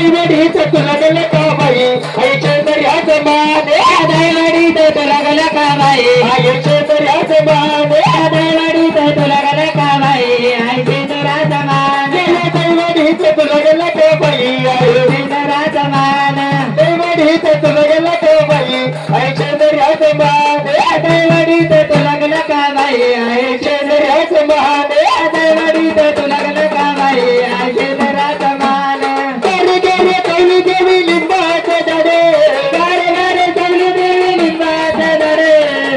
दैवडीच तुला गेलं का बाई आईच्या दर्याच माने दैवडीच तुला गेलं का बाई आईच्या दर्याच माने दैवडीच तुला गेलं का बाई आईचे दराच मान दैवडीच तुला गेलं का बाई आईचे दराच मान दैवडीच तुला गेलं का बाई आईच्या दर्याच माने दैवडीच तुला गेलं का बाई आईच्या दर्याच माने दैवडीच तुला गेलं का बाई आईचे दराच मान गारे गारे कौली देवी लिंबाचे झाडे गारे गारे चवली देवी लिंबाचे झाडे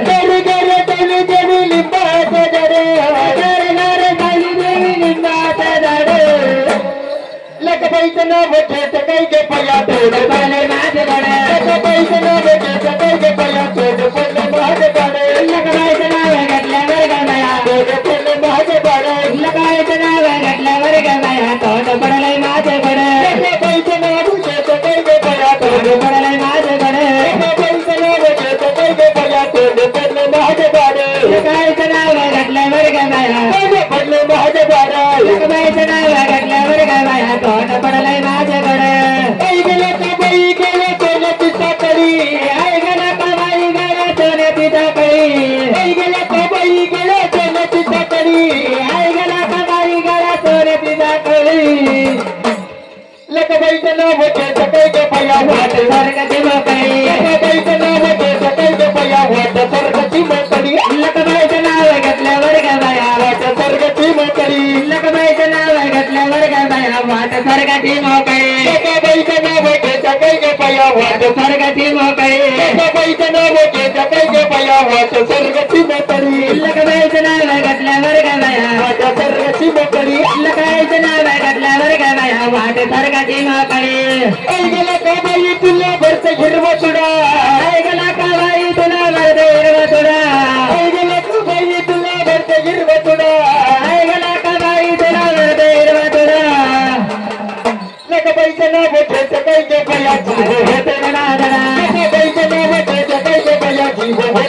गारे गारे कौली देवी लिंबाचे झाडे गारे गारे चवली देवी लिंबाचे झाडे लखबाईचं नाव घेत काही गे पया तोड पडले माझ्याकडे लखबाईचं नाव घेत काही गे पया तोड पडले माझ्याकडे लखबाईचं नाव घेतल्यावर गमया तोड पडले माझ्याकडे लखबाईचं नाव घेतल्यावर गमया तोंड पडलंय माझ्याकडे लखबाईचं नाव घेत काही गे पया तोंड तोड पडलंय माझ्याकडे लखबाईचं नाव घेत काही गे पया तोड पडले माझ्याकडे लखबाईचं नाव घेतल्यावर गमया तोड पडले माझ्याकडे लखबाईचं नाव घेतल्यावर गमया तोंड पडलंय माझ्याकडे बाई गेला का बाई गेला सोन्याची साखळी आई गेला का बाई गेला सोन्याची टाकळी बाई गेला का बाई गेला सोन्याची साखळी आई गेला का बाई गेला सोन्याची टाकळी लखबाईचं नाव घेत काही गे पया वाट स्वर्गाची मोकळी लखबाईचं नाव घेत काही गे पया वाट स्वर्गाची मोकळी लखबाईचं नाव घेतल्यावर गमया वाट स्वर्गाची मोकळी लखबाईचं नाव घेतल्यावर गमया वाट स्वर्गाची मोकळी लखबाईचं नाव घेत काही गे पया वाट स्वर्गाची मोकळी लखबाईचं नाव घेत काही गे पया वाट स्वर्गाची मोकळी लखबाईचं नाव घेतल्यावर गमया वाट स्वर्गाची मोकळी लखबाईचं नाव घेतल्यावर गमया वाट स्वर्गाची मोकळी आई गेला का बाई तुला भरत हिरवा चुडा आई गेला का बाई तुला वरदे हिरवा तुडा आई गेला का बाई तुला भरत हिरवा चुडा आई गेला का बाई तुला वरदे हिरवा तुडा लखबाईचं नाव घेत काही गे पया जीव होते नादडा लखबाईचं नाव घेत काही गे पया जीव